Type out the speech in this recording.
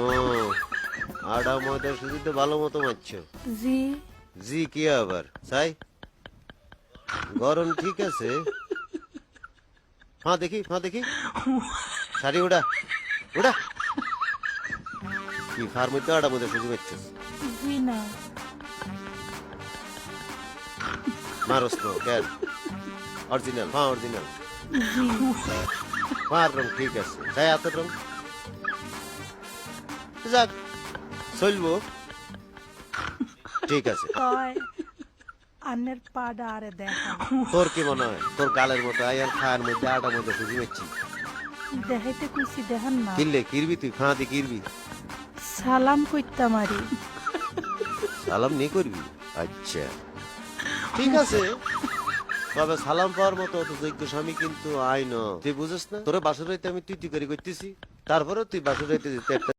ও আটা ময়দা সুজিতে ভালো মতো মারছো। জি। জি কি আবার চাই? গরম ঠিক আছে। হ্যাঁ দেখি, হ্যাঁ দেখি। শাড়ি ওটা ওটা কি ফার মধ্যে আটা ময়দা সুজি মারছো? জি না। মারস তো কেন? অরিজিনাল, হ্যাঁ অরিজিনাল। জি। মার রং ঠিক আছে, তাই এত রং যাক চলবো। ঠিক আছে। কয় আন্নের পাডা আরে দেখান। তোর কি মনে হয় তোর গালের মতো আয়ার খায়ের মধ্যে আটা মধ্যে সুজি মারছি? দেখাইতে কইছি দেখান না। কিনলে কিরবি তুই খাঁতি কিরবি? সালাম কইতা মারি। সালাম নিয়ে করবি? আচ্ছা ঠিক আছে, তবে সালাম পাওয়ার মতো অত যোগ্য স্বামী কিন্তু আইন তুই বুঝিস না। তোর বাসর রাইতে আমি তুই করে করতেছি, তারপরে তুই বাসর রাইতে যেতে একটা